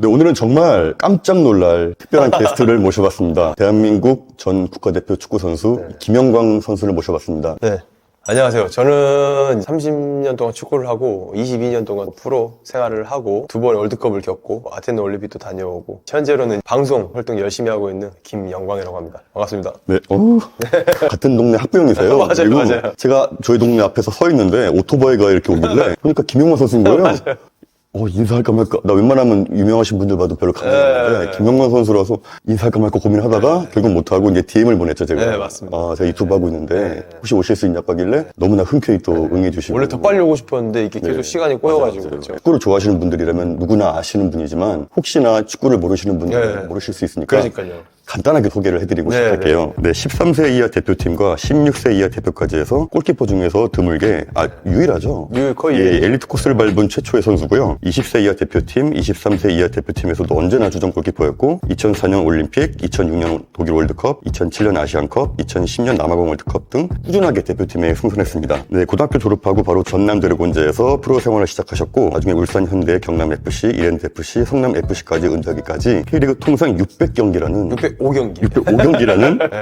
네, 오늘은 정말 깜짝 놀랄 특별한 게스트를 모셔봤습니다. 대한민국 전 국가대표 축구선수 김영광 선수를 모셔봤습니다. 네. 안녕하세요. 저는 30년 동안 축구를 하고 22년 동안 프로 생활을 하고 2번 월드컵을 겪고 아테네 올림픽도 다녀오고 현재로는 방송 활동 열심히 하고 있는 김영광이라고 합니다. 반갑습니다. 네, 같은 동네 학부형이세요. 맞아요, 그리고 맞아요. 제가 저희 동네 앞에서 서 있는데 오토바이가 이렇게 오길래 보니까 김영광 선수인 거예요. 맞아요. 인사할까 말까. 나 웬만하면 유명하신 분들 봐도 별로 감흥이 없는데 김영광 선수라서 인사할까 말까 고민하다가 결국 못하고 이제 DM을 보냈죠, 제가. 네, 맞습니다. 제가 유튜브 하고 있는데 혹시 오실 수 있냐고 하길래 너무나 흔쾌히 또 응해주시고. 원래 더 빨리 오고 싶었는데 이게 계속 시간이 꼬여가지고 그렇죠. 축구를 좋아하시는 분들이라면 누구나 아시는 분이지만 혹시나 축구를 모르시는 분들은 모르실 수 있으니까 그러니까요. 간단하게 소개를 해드리고 시작할게요. 네, 13세 이하 대표팀과 16세 이하 대표까지 해서 골키퍼 중에서 드물게, 유일하죠. 거의. 예, 엘리트 코스를 밟은 최초의 선수고요. 20세 이하 대표팀, 23세 이하 대표팀에서도 언제나 주전 골키퍼였고 2004년 올림픽, 2006년 독일 월드컵, 2007년 아시안컵, 2010년 남아공 월드컵 등 꾸준하게 대표팀에 승선했습니다. 네, 고등학교 졸업하고 바로 전남 드래곤즈에서 프로 생활을 시작하셨고 나중에 울산 현대, 경남 FC, 이랜드 FC, 성남 FC까지 은퇴하기까지 K리그 통상 600경기라는 605경기.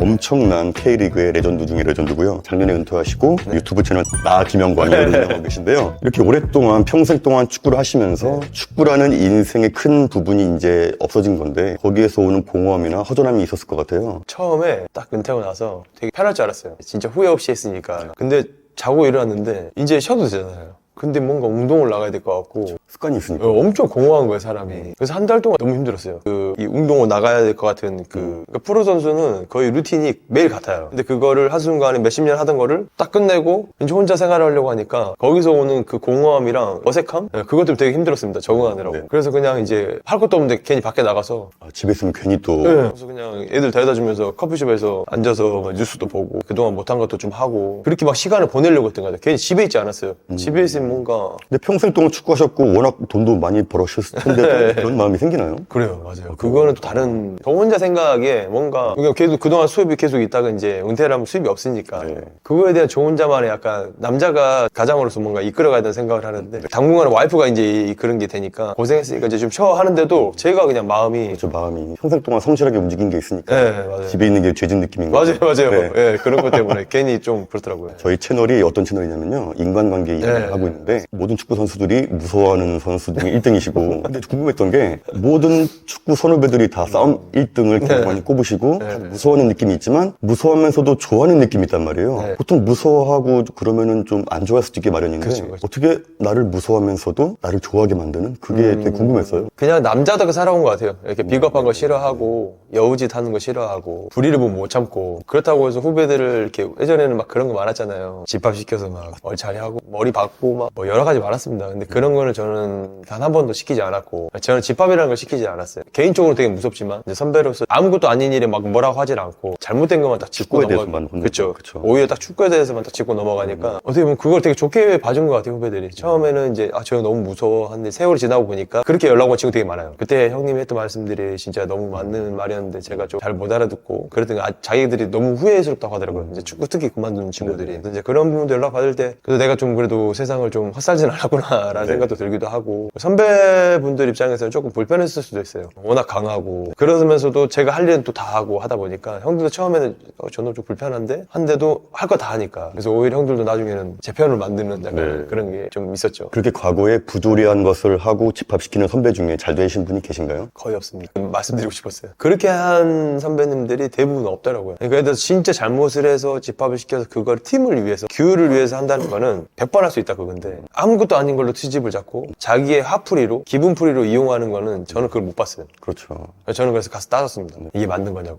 엄청난 K리그의 레전드 중에 레전드고요. 작년에 은퇴하시고 유튜브 채널 나 김영광이라고 운영하고 계신데요. 이렇게 오랫동안 평생 동안 축구를 하시면서 축구라는 인생의 큰 부분이 이제 없어진 건데 거기에서 오는 공허함이나 허전함이 있었을 것 같아요. 처음에 딱 은퇴하고 나서 되게 편할 줄 알았어요. 진짜 후회 없이 했으니까. 근데 자고 일어났는데 이제 쉬어도 되잖아요. 근데 뭔가 운동을 나가야 될 것 같고 습관이 있으니까. 엄청 공허한 거예요, 사람이. 그래서 한 달 동안 너무 힘들었어요. 이 운동을 나가야 될 것 같은 그러니까 프로 선수는 거의 루틴이 매일 같아요. 근데 그거를 한순간에 몇십 년 하던 거를 딱 끝내고 이제 혼자 생활을 하려고 하니까 거기서 오는 그 공허함이랑 어색함? 그것 때문에 되게 힘들었습니다, 적응하느라고. 네. 그래서 그냥 이제 할 것도 없는데 괜히 밖에 나가서 집에 있으면 괜히 또 그래서 그냥 애들 데려다 주면서 커피숍에서 앉아서 막 뉴스도 보고 그동안 못한 것도 좀 하고 그렇게 막 시간을 보내려고 했던 것 같아요. 괜히 집에 있지 않았어요. 집에 있으면 뭔가 근데 평생 동안 축구하셨고 워낙 돈도 많이 벌으셨을 텐데 그런 마음이 생기나요? 그래요, 맞아요. 그거는 또 다른, 저 혼자 생각에 뭔가, 그러니까 계속 그동안 수입이 계속 있다가 이제 은퇴를 하면 수입이 없으니까. 그거에 대한 저 혼자만의 약간, 남자가 가장으로서 뭔가 이끌어가야 된다는 생각을 하는데, 당분간은 와이프가 이제 이끄는 게 되니까, 고생했으니까 이제 좀 쉬어 하는데도, 제가 그냥 마음이. 저 마음이 평생 동안 성실하게 움직인 게 있으니까 네, 맞아요. 집에 있는 게 죄진 느낌인 맞아요, 거죠. 맞아요. 네. 예, 그런 것 때문에 괜히 좀 그렇더라고요. 저희 채널이 어떤 채널이냐면요. 인간관계 이야기를 하고 있는데 모든 축구 선수들이 무서워하는 선수 중에 1등이시고 근데 궁금했던 게 모든 축구 선후배들이 다 싸움 1등을 많이 꼽으시고 다 무서워하는 느낌이 있지만 무서워하면서도 좋아하는 느낌이 있단 말이에요. 보통 무서워하고 그러면은 좀 안 좋아할 수도 있게 마련인데 그렇죠. 어떻게 나를 무서워하면서도 나를 좋아하게 만드는 그게 되게 궁금했어요. 그냥 남자다가 살아온 것 같아요. 이렇게 비겁한 거 싫어하고, 여우짓 하는 거 싫어하고, 불의를 보면 못 참고. 그렇다고 해서 후배들을 이렇게, 예전에는 막 그런 거 많았잖아요. 집합시켜서 막 얼차리 하고, 머리 박고 막, 뭐 여러 가지 많았습니다. 근데 그런 거는 저는 단 한 번도 시키지 않았고, 저는 집합이라는 걸 시키지 않았어요. 개인적으로 되게 무섭지만, 이제 선배로서 아무것도 아닌 일에 막 뭐라고 하질 않고, 잘못된 것만 딱 짚고 축구에 대해서만 혼내고. 그렇죠. 그쵸. 오히려 딱 축구에 대해서만 딱 짚고 넘어가니까, 어떻게 보면 그걸 되게 좋게 봐준 것 같아요, 후배들이. 처음에는 이제, 저 너무 무서워. 하는데 세월이 지나고 보니까, 그렇게 연락 온 친구 되게 많아요. 그때 형님이 했던 말씀들이 진짜 너무 맞는 말이었는데, 제가 좀 잘 못 알아듣고, 그랬더니 자기들이 너무 후회스럽다고 하더라고요. 이제 축구 특히 그만두는 친구들이. 그래서 이제 그런 부분도 연락 받을 때, 그래서 내가 좀 그래도 세상을 좀 헛살진 않았구나라는 생각도 들기도 하고, 선배분들 입장에서는 조금 불편했을 수도 있어요. 워낙 강하고. 그러면서도 제가 할 일은 또 다 하고 하다 보니까, 형들도 처음에는 저는 좀 불편한데, 한데도 할 거 다 하니까. 그래서 오히려 형들도 나중에는 제 편을 만드는 약간 그런 게 좀 있었죠. 그렇게 과거에 부조리한 것을 하고 집합시키는 선배 중에 잘 되신 분이 계신가요? 거의 없습니다. 말씀드리고 싶었어요. 그렇게 한 선배님들이 대부분 없더라고요. 그러니까 예를 들어서 진짜 잘못을 해서 집합을 시켜서 그걸 팀을 위해서, 규율을 위해서 한다는 거는 100번 할 수 있다 그건데 아무것도 아닌 걸로 트집을 잡고 자기의 화풀이로, 기분풀이로 이용하는 거는 저는 그걸 못 봤어요. 그렇죠. 저는 그래서 가서 따졌습니다. 이게 맞는 거냐고.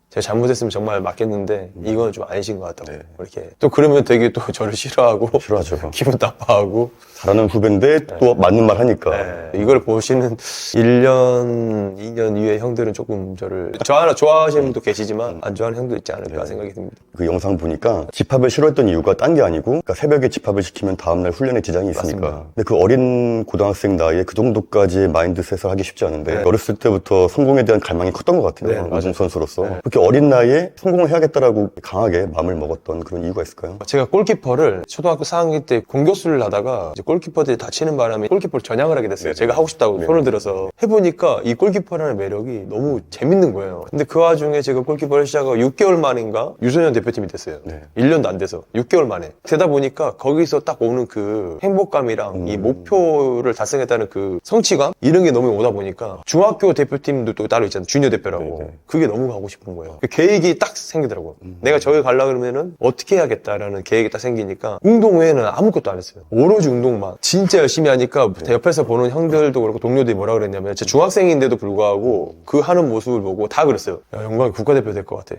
제가 잘못했으면 정말 맞겠는데 이건 좀 아니신 것 같다고. 이렇게 또 그러면 되게 또 저를 싫어하고 싫어하죠. 기분 나빠하고 잘하는 후배인데 또 맞는 말 하니까. 이걸 보시는 1년, 2년 이후에 형들은 조금 저를 좋아하시는 분도 계시지만 안 좋아하는 형도 있지 않을까 생각이 듭니다. 그 영상 보니까 집합을 싫어했던 이유가 딴 게 아니고 그러니까 새벽에 집합을 시키면 다음날 훈련에 지장이 있으니까. 맞습니다. 근데 그 어린 고등학생 나이에 그 정도까지의 마인드셋을 하기 쉽지 않은데 어렸을 때부터 성공에 대한 갈망이 컸던 것 같아요. 운동선수로서. 그렇게 어린 나이에 성공을 해야겠다라고 강하게 마음을 먹었던 그런 이유가 있을까요? 제가 골키퍼를 초등학교 4학년 때 공교수를 하다가 이제 골키퍼들이 다치는 바람에 골키퍼를 전향을 하게 됐어요. 제가 하고 싶다고 손을 들어서 해보니까 이 골키퍼라는 매력이 너무 재밌는 거예요. 근데 그 와중에 제가 골키퍼를 시작하고 6개월 만인가 유소년 대표팀이 됐어요. 1년도 안 돼서 6개월 만에 되다 보니까 거기서 딱 오는 그 행복감이랑 이 목표를 달성했다는 그 성취감 이런 게 너무 오다 보니까 중학교 대표팀도 또 따로 있잖아요. 주니어 대표라고. 그게 너무 가고 싶은 거예요. 그 계획이 딱 생기더라고요. 내가 저기 가려고 그러면은 어떻게 해야겠다라는 계획이 딱 생기니까 운동 외에는 아무것도 안 했어요. 오로지 운동만. 진짜 열심히 하니까 옆에서 보는 형들도 그렇고 동료들이 뭐라 그랬냐면 제 중학생인데도 불구하고 그 하는 모습을 보고 다 그랬어요. 야, 영광이 국가대표 될 것 같아.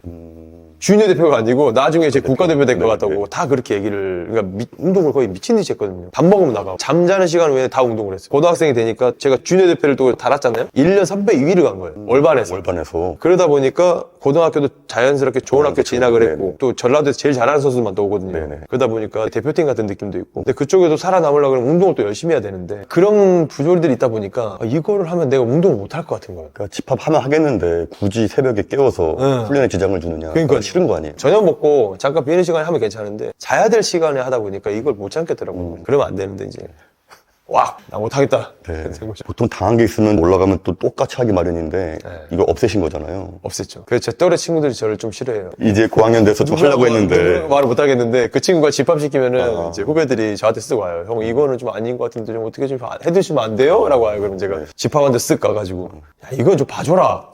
주니어 대표가 아니고 나중에 제 국가대표 될 것 같다고 다 그렇게 얘기를 그러니까 운동을 거의 미친 듯이 했거든요. 밥 먹으면 나가고 잠자는 시간 외에 다 운동을 했어요. 고등학생이 되니까 제가 주니어 대표를 또 달았잖아요. 1년 선배 2위를 간 거예요. 월반에서. 그러다 보니까 고등학교도 자연스럽게 좋은 학교 진학을 했고 또 전라도에서 제일 잘하는 선수만 또 오거든요. 그러다 보니까 대표팀 같은 느낌도 있고 근데 그쪽에도 살아남으려고 그러면 운동을 또 열심히 해야 되는데 그런 부조리들이 있다 보니까 이거를 하면 내가 운동을 못 할 것 같은 거예요. 그러니까 집합하면 하겠는데 굳이 새벽에 깨워서 훈련에 지장을 주느냐. 그러니까 싫은 거 아니에요? 저녁 먹고 잠깐 비는 시간에 하면 괜찮은데 자야 될 시간에 하다 보니까 이걸 못 참겠더라고요. 그러면 안 되는데 이제 와, 나 못하겠다. 보통 당한 게 있으면 올라가면 또 똑같이 하기 마련인데 이걸 없애신 거잖아요. 없앴죠. 그래서 제 또래 친구들이 저를 좀 싫어해요. 이제 고학년 돼서 좀 하려고 했는데 말을 못 하겠는데 그 친구가 집합시키면은 이제 후배들이 저한테 쓰고 와요. 형 이거는 좀 아닌 것 같은데 좀 어떻게 좀 해주시면 안 돼요? 라고 와요. 그럼 제가 집합한테 쓱 가가지고 야 이건 좀 봐줘라.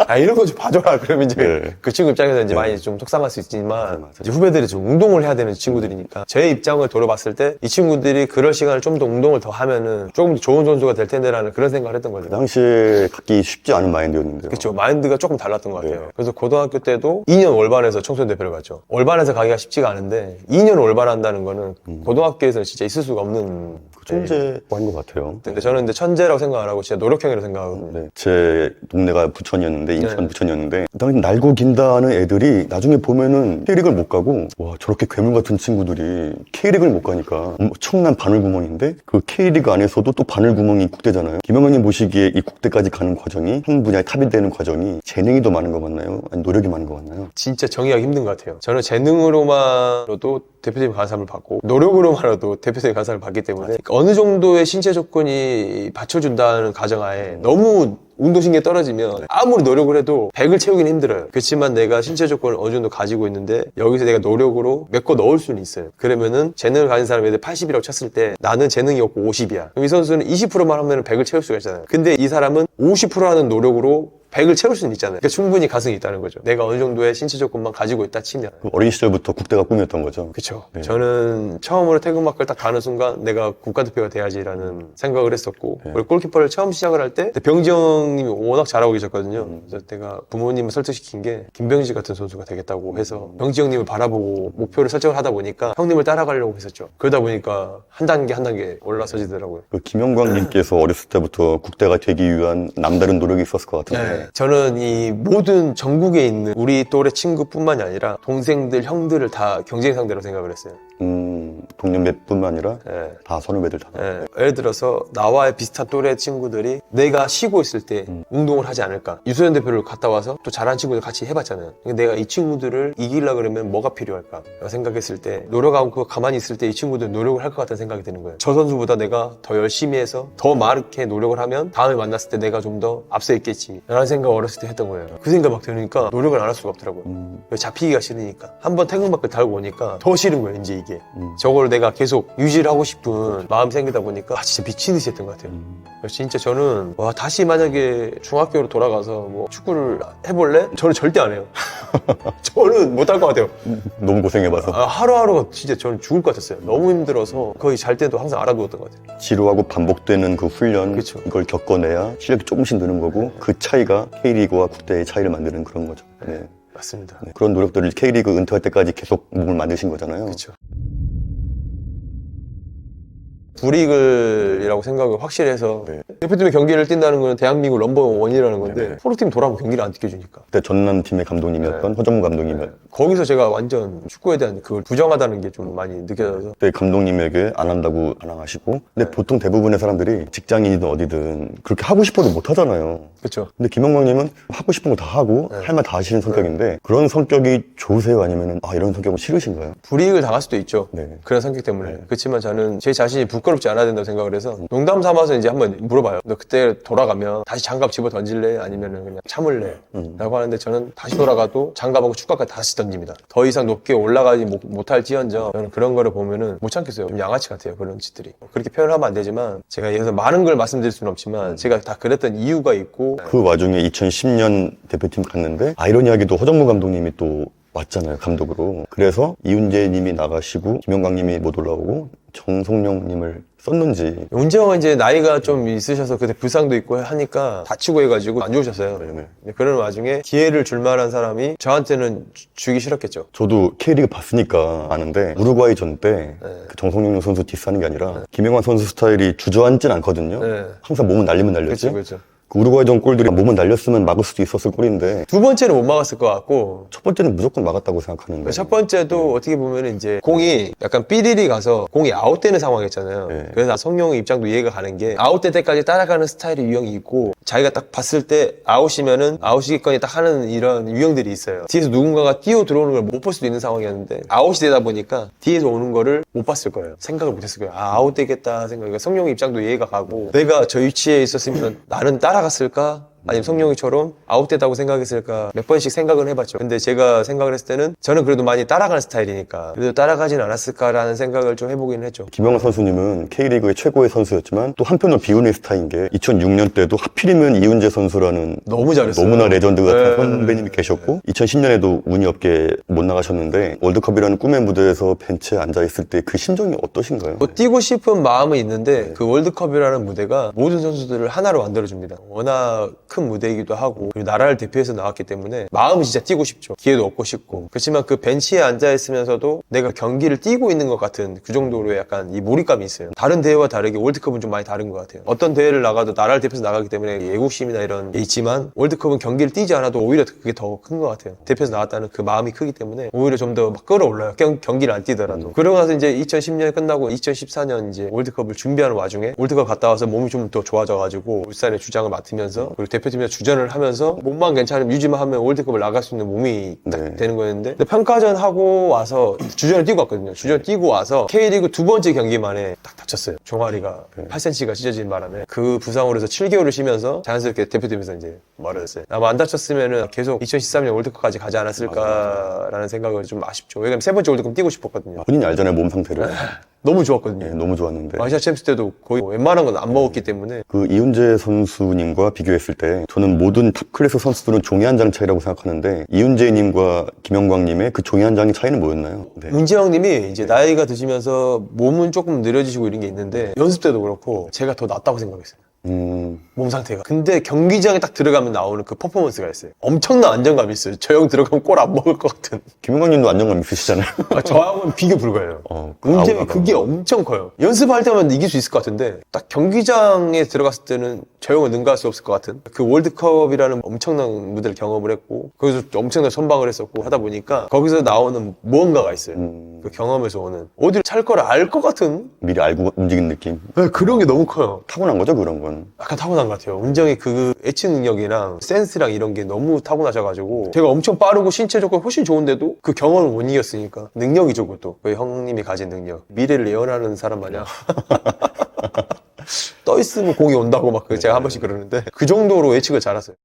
야 이런 거 좀 봐줘라. 그러면 이제 그 친구 입장에서 이제 많이 좀 속상할 수 있지만 이제 후배들이 좀 운동을 해야 되는 친구들이니까 제 입장을 돌아봤을 때 이 친구들이 그럴 시간을 좀 더 운동을 더 하면은 조금 더 좋은 선수가 될 텐데라는 그런 생각을 했던 거죠. 그 당시에 갖기 쉽지 않은 마인드였는데요. 그렇죠. 마인드가 조금 달랐던 것 같아요. 그래서 고등학교 때도 2년 월반에서 청소년 대표를 갔죠. 월반에서 가기가 쉽지가 않은데 2년 월반한다는 거는 고등학교에서는 진짜 있을 수가 없는 천재인 것 같아요. 근데 저는 근데 천재라고 생각 안 하고 진짜 노력형이라고 생각하거든요. 제 동네가 부천이었는데 인천 부천이었는데 당연히 날고 긴다는 애들이 나중에 보면은 K리그를 못 가고 와 저렇게 괴물 같은 친구들이 K리그를 못 가니까 엄청난 바늘구멍인데 그 K리그 안에서도 또 바늘구멍이 국대잖아요. 김영환님 보시기에 이 국대까지 가는 과정이 한 분야에 탑이 되는 과정이 재능이 더 많은 것 같나요? 아니 노력이 많은 것 같나요? 진짜 정의하기 힘든 것 같아요. 저는 재능으로만으로도 대표팀 간사를 받고 노력으로만으로도 대표팀 간사를 받기 때문에 어느 정도의 신체 조건이 받쳐준다는 가정하에 너무 운동신경이 떨어지면 아무리 노력을 해도 100을 채우기는 힘들어요. 그렇지만 내가 신체 조건을 어느 정도 가지고 있는데 여기서 내가 노력으로 몇 거 넣을 수는 있어요. 그러면은 재능을 가진 사람이 80이라고 쳤을 때 나는 재능이 없고 50이야. 그럼 이 선수는 20%만 하면 100을 채울 수가 있잖아요. 근데 이 사람은 50% 하는 노력으로 100을 채울 수는 있잖아요. 그러니까 충분히 가능성이 있다는 거죠. 내가 어느 정도의 신체 조건만 가지고 있다 치면. 어린 시절부터 국대가 꿈이었던 거죠. 그렇죠. 저는 처음으로 태극마크를 딱 가는 순간 내가 국가대표가 돼야지라는 생각을 했었고 그리고 골키퍼를 처음 시작을 할 때 병지 형님이 워낙 잘하고 계셨거든요. 그래서 내가 부모님을 설득시킨 게 김병지 같은 선수가 되겠다고 해서 병지 형님을 바라보고 목표를 설정을 하다 보니까 형님을 따라가려고 했었죠. 그러다 보니까 한 단계 한 단계 올라서지더라고요. 그 김영광님께서 어렸을 때부터 국대가 되기 위한 남다른 노력이 있었을 것 같은데 저는 이 모든 전국에 있는 우리 또래 친구뿐만이 아니라 동생들, 형들을 다 경쟁 상대로 생각을 했어요. 동년배뿐만 아니라 다 선후배들 다. 예를 들어서 나와의 비슷한 또래 친구들이 내가 쉬고 있을 때 운동을 하지 않을까. 유소년 대표를 갔다 와서 또 잘하는 친구들 같이 해봤잖아요. 내가 이 친구들을 이기려고 그러면 뭐가 필요할까 생각했을 때 노력 않고 가만히 있을 때 이 친구들 노력을 할 것 같다는 생각이 드는 거예요. 저 선수보다 내가 더 열심히 해서 더 많게 노력을 하면 다음에 만났을 때 내가 좀 더 앞서 있겠지 라는 생각을 어렸을 때 했던 거예요. 그 생각 막 들으니까 노력을 안 할 수가 없더라고요. 잡히기가 싫으니까. 한번 태극마크 달고 오니까 더 싫은 거예요. 이제 이게. 저걸 내가 계속 유지를 하고 싶은 마음이 생기다 보니까 진짜 미친 듯이 했던 것 같아요. 그래서 진짜 저는 와 다시 만약에 중학교로 돌아가서 뭐 축구를 해볼래? 저는 절대 안 해요. 저는 못할 것 같아요. 너무 고생해봐서. 하루하루가 진짜 저는 죽을 것 같았어요. 너무 힘들어서 거의 잘 때도 항상 알아두었던 것 같아요. 지루하고 반복되는 그 훈련 그쵸. 이걸 겪어내야 실력이 조금씩 느는 거고 그 차이가 K리그와 국대의 차이를 만드는 그런 거죠. 맞습니다. 그런 노력들을 K리그 은퇴할 때까지 계속 몸을 만드신 거잖아요. 그렇죠. 불이글이라고 생각을 확실히 해서 네. 대표팀의 경기를 뛴다는 건 대한민국 넘버원이라는 건데 프로팀 돌아가면 경기를 안 뛰겨주니까 그때 전남팀의 감독님이었던 허정무 감독님이 거기서 제가 완전 축구에 대한 그걸 부정하다는 게 좀 많이 느껴져서 그때 감독님에게 안 한다고 반항하시고 근데 보통 대부분의 사람들이 직장인이든 어디든 그렇게 하고 싶어도 못 하잖아요. 그렇죠. 근데 김영광님은 하고 싶은 거 다 하고 할 말 다 하시는 성격인데 그런 성격이 좋으세요? 아니면 이런 성격은 싫으신가요? 불이익을 당할 수도 있죠. 네. 그런 성격 때문에. 그렇지만 저는 제 자신이 부끄럽지 않아야 된다고 생각을 해서 농담 삼아서 이제 한번 물어봐요. 너 그때 돌아가면 다시 장갑 집어 던질래? 아니면 그냥 참을래? 라고 하는데 저는 다시 돌아가도 장갑하고 축구까지 다시 던집니다. 더 이상 높게 올라가지 못할지언정 저는 그런 거를 보면은 못 참겠어요. 좀 양아치 같아요. 그런 짓들이. 그렇게 표현하면 안 되지만 제가 여기서 많은 걸 말씀드릴 수는 없지만 제가 다 그랬던 이유가 있고 그 와중에 2010년 대표팀 갔는데 아이러니하게도 허정무 감독님이 또 왔잖아요, 감독으로. 그래서 이훈재 님이 나가시고 김영광 님이 못 올라오고 정성용 님을 썼는지. 문제가 이제 나이가 좀 있으셔서 그때 부상도 있고 하니까 다치고 해가지고 안 좋으셨어요. 네네. 근데 그런 와중에 기회를 줄 만한 사람이 저한테는 주기 싫었겠죠. 저도 K리그 봤으니까 아는데 우루과이전 때 그 정성용 선수 디스하는 게 아니라 김영환 선수 스타일이 주저앉진 않거든요. 네. 항상 몸은 날리면 날렸지. 그렇죠. 그 우루과이전 골들이 몸은 날렸으면 막을 수도 있었을 골인데 두 번째는 못 막았을 것 같고 첫 번째는 무조건 막았다고 생각하는데 첫 번째도 어떻게 보면 이제 공이 약간 삐리리 가서 공이 아웃되는 상황이었잖아요. 네. 그래서 성룡의 입장도 이해가 가는 게 아웃될 때까지 따라가는 스타일의 유형이 있고 자기가 딱 봤을 때 아웃이면은 아웃이겠거니 딱 하는 이런 유형들이 있어요. 뒤에서 누군가가 뛰어 들어오는 걸 못 볼 수도 있는 상황이었는데 아웃이 되다 보니까 뒤에서 오는 거를 못 봤을 거예요. 생각을 못 했을 거예요. 아웃되겠다 생각. 그러니까 성룡의 입장도 이해가 가고 내가 저 위치에 있었으면 나는 따라갔을까? 아니면 성룡이처럼 아웃됐다고 생각했을까 몇 번씩 생각은 해봤죠. 근데 제가 생각을 했을 때는 저는 그래도 많이 따라가는 스타일이니까 그래도 따라가진 않았을까라는 생각을 좀 해보긴 했죠. 김영환 선수님은 K리그의 최고의 선수였지만 또 한편으로 비운의 스타인 게 2006년 때도 하필이면 이훈재 선수라는 너무 잘했어요. 너무나 레전드 같은 네. 선배님이 계셨고 2010년에도 운이 없게 못 나가셨는데 월드컵이라는 꿈의 무대에서 벤치에 앉아있을 때 그 심정이 어떠신가요? 뭐 뛰고 싶은 마음은 있는데 그 월드컵이라는 무대가 모든 선수들을 하나로 만들어줍니다. 워낙 큰 무대이기도 하고 그리고 나라를 대표해서 나왔기 때문에 마음은 진짜 뛰고 싶죠. 기회도 얻고 싶고 그렇지만 그 벤치에 앉아있으면서도 내가 경기를 뛰고 있는 것 같은 그 정도로의 약간 이 몰입감이 있어요. 다른 대회와 다르게 월드컵은 좀 많이 다른 것 같아요. 어떤 대회를 나가도 나라를 대표해서 나가기 때문에 애국심이나 이런 게 있지만 월드컵은 경기를 뛰지 않아도 오히려 그게 더 큰 것 같아요. 대표해서 나왔다는 그 마음이 크기 때문에 오히려 좀 더 막 끌어올라요. 경기를 안 뛰더라도. 그러고 나서 이제 2010년 끝나고 2014년 이제 월드컵을 준비하는 와중에 월드컵 갔다 와서 몸이 좀 더 좋아져가지고 울산의 주장을 맡으면서 그리고 대표팀에서 주전을 하면서 몸만 괜찮으면 유지만 하면 월드컵을 나갈 수 있는 몸이 딱 네. 되는 거였는데 근데 평가전 하고 와서 주전을 뛰고 왔거든요. 주전 뛰고 와서 K리그 두 번째 경기 만에 딱 다쳤어요. 종아리가 8cm가 찢어진 바람에 그 부상으로 해서 7개월을 쉬면서 자연스럽게 대표팀에서 이제 멀어졌어요. 아마 안 다쳤으면은 계속 2013년 월드컵까지 가지 않았을까라는 생각을 좀 아쉽죠. 왜냐면 세 번째 월드컵 뛰고 싶었거든요. 본인이 알잖아요, 몸 상태를. 너무 좋았거든요. 네, 너무 좋았는데 아시아 챔스 때도 거의 웬만한 건 안 먹었기 때문에 그 이훈재 선수님과 비교했을 때 저는 모든 탑클래스 선수들은 종이 한 장 차이라고 생각하는데 이훈재님과 김영광님의 그 종이 한 장의 차이는 뭐였나요? 네. 문지영 님이 이제 나이가 드시면서 몸은 조금 느려지시고 이런 게 있는데 연습 때도 그렇고 제가 더 낫다고 생각했어요. 몸 상태가. 근데 경기장에 딱 들어가면 나오는 그 퍼포먼스가 있어요. 엄청난 안정감이 있어요. 저 형 들어가면 골 안 먹을 것 같은. 김영광님도 안정감 있으시잖아요. 저하고는 비교 불가해요. 그 문제는 아우라가. 그게 엄청 커요. 연습할 때만 이길 수 있을 것 같은데 딱 경기장에 들어갔을 때는 저 형은 능가할 수 없을 것 같은. 그 월드컵이라는 엄청난 무대를 경험을 했고 거기서 엄청난 선방을 했었고 하다 보니까 거기서 나오는 무언가가 있어요. 그 경험에서 오는 어디를 찰 거를 알 것 같은 미리 알고 움직이는 느낌. 네, 그런 게 너무 커요. 타고난 거죠, 그런 건. 약간 타고난 것 같아요. 운정이 그 예측 능력이랑 센스랑 이런 게 너무 타고나셔가지고 제가 엄청 빠르고 신체 조건 훨씬 좋은데도 그 경험을 못 이겼으니까 능력이죠, 그것도. 그 형님이 가진 능력. 미래를 예언하는 사람 마냥 떠 있으면 공이 온다고 막 제가 한 번씩 그러는데 그 정도로 예측을 잘하세요.